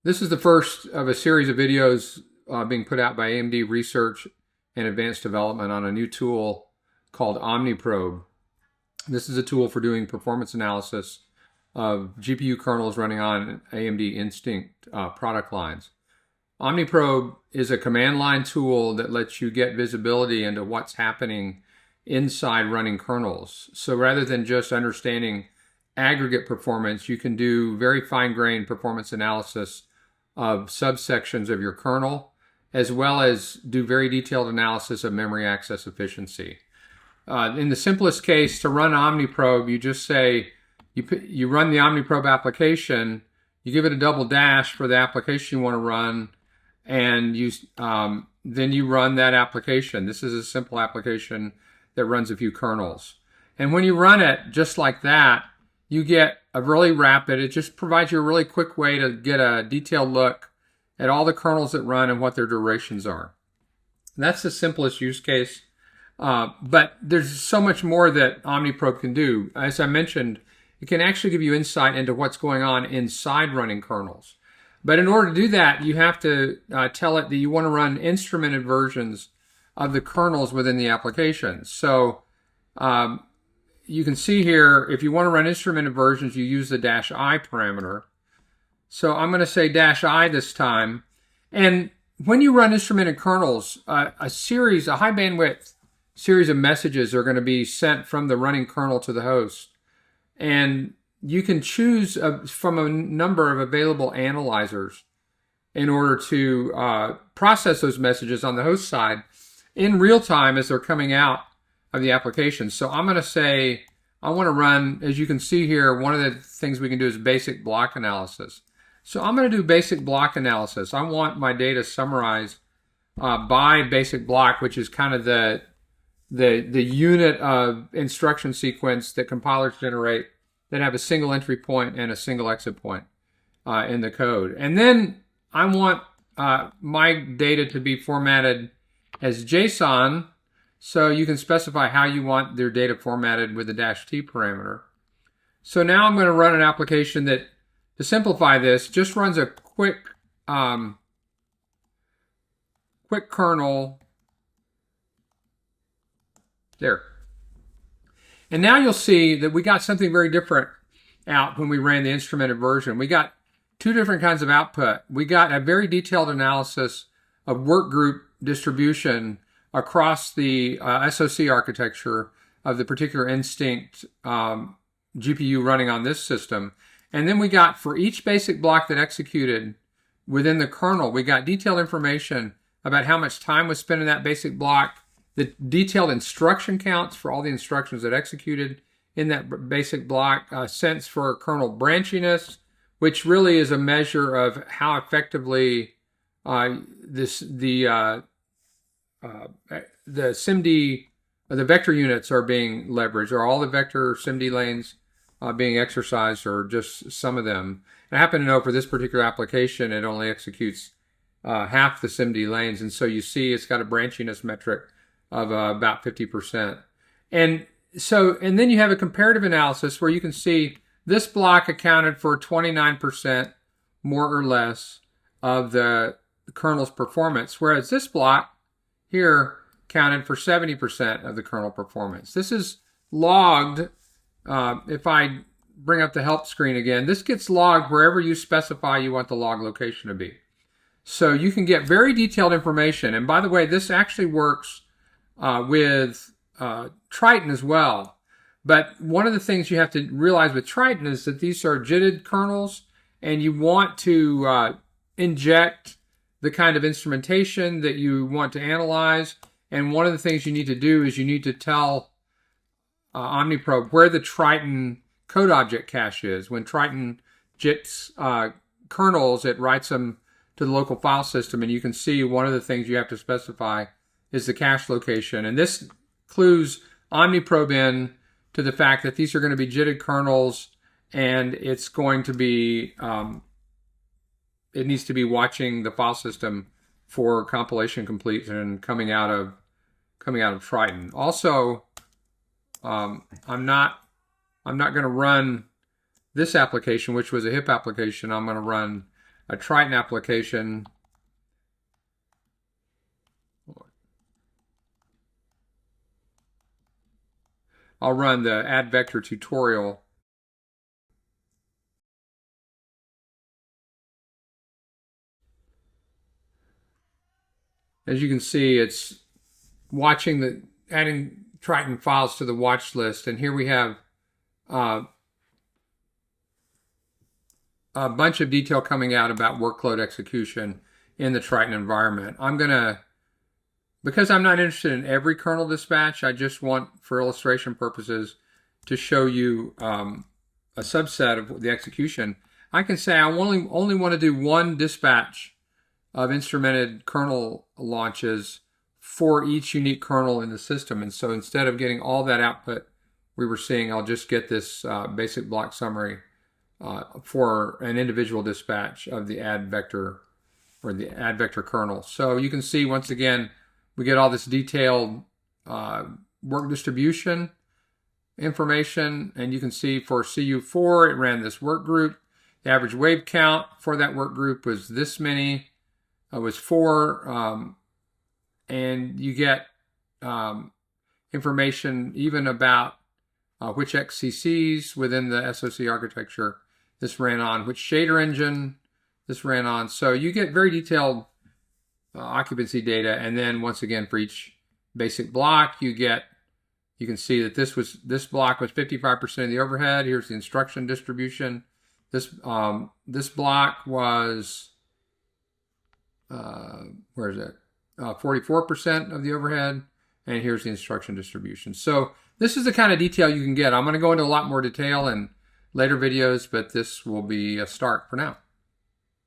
This is the first of a series of videos being put out by AMD Research and Advanced Development on a new tool called Omniprobe. This is a tool for doing performance analysis of GPU kernels running on AMD Instinct product lines. Omniprobe is a command line tool that lets you get visibility into what's happening inside running kernels. So rather than just understanding aggregate performance, you can do very fine-grained performance analysis of subsections of your kernel, as well as do very detailed analysis of memory access efficiency. In the simplest case, to run Omniprobe, you just say, you run the Omniprobe application, you give it a double dash for the application you want to run, and then you run that application. This is a simple application that runs a few kernels. And when you run it just like that, you get a really rapid, it just provides you a really quick way to get a detailed look at all the kernels that run and what their durations are. That's the simplest use case, but there's so much more that Omniprobe can do. As I mentioned, it can actually give you insight into what's going on inside running kernels. But in order to do that, you have to tell it that you want to run instrumented versions of the kernels within the application. So you can see here, if you want to run instrumented versions, you use the -i parameter. So I'm going to say -i this time. And when you run instrumented kernels, a high bandwidth series of messages are going to be sent from the running kernel to the host. And you can choose from a number of available analyzers in order to process those messages on the host side in real time as they're coming out of the application. So I'm going to say, I want to run, as you can see here, one of the things we can do is basic block analysis. So I'm going to do basic block analysis. I want my data summarized by basic block, which is kind of the unit of instruction sequence that compilers generate that have a single entry point and a single exit point in the code. And then I want my data to be formatted as JSON. So you can specify how you want their data formatted with the -t parameter. So now I'm going to run an application that, to simplify this, just runs a quick kernel. There. And now you'll see that we got something very different out when we ran the instrumented version. We got two different kinds of output. We got a very detailed analysis of workgroup distribution across the SoC architecture of the particular Instinct GPU running on this system. And then we got, for each basic block that executed within the kernel, we got detailed information about how much time was spent in that basic block, the detailed instruction counts for all the instructions that executed in that basic block, sense for kernel branchiness, which really is a measure of how effectively the SIMD, the vector units are being leveraged. Are all the vector SIMD lanes being exercised, or just some of them? And I happen to know for this particular application, it only executes half the SIMD lanes. And so you see it's got a branchiness metric of about 50%. And then you have a comparative analysis where you can see this block accounted for 29% more or less of the kernel's performance, whereas this block here counted for 70% of the kernel performance. This is logged. If I bring up the help screen again, this gets logged wherever you specify you want the log location to be. So you can get very detailed information. And by the way, this actually works with Triton as well. But one of the things you have to realize with Triton is that these are JITted kernels, and you want to inject the kind of instrumentation that you want to analyze. And one of the things you need to do is you need to tell Omniprobe where the Triton code object cache is. When Triton JITs kernels, it writes them to the local file system, and you can see one of the things you have to specify is the cache location. And this clues Omniprobe in to the fact that these are going to be JITted kernels, and it's going to be it needs to be watching the file system for compilation completion coming out of Triton. Also, I'm not going to run this application, which was a HIP application. I'm going to run a Triton application. I'll run the add vector tutorial. As you can see, it's adding Triton files to the watch list. And here we have a bunch of detail coming out about workload execution in the Triton environment. Because I'm not interested in every kernel dispatch, I just want, for illustration purposes, to show you a subset of the execution. I can say I only want to do one dispatch of instrumented kernel launches for each unique kernel in the system. And so instead of getting all that output we were seeing, I'll just get this basic block summary for an individual dispatch of the add vector or the add vector kernel. So you can see, once again, we get all this detailed work distribution information, and you can see for CU4, it ran this work group. The average wave count for that work group was this many. It was 4, and you get information even about which XCCs within the SoC architecture this ran on, which shader engine this ran on. So you get very detailed occupancy data, and then once again for each basic block you can see that this block was 55% of the overhead. Here's the instruction distribution. This block was 44% of the overhead, and here's the instruction distribution. So this is the kind of detail you can get. I'm going to go into a lot more detail in later videos, but this will be a start for now.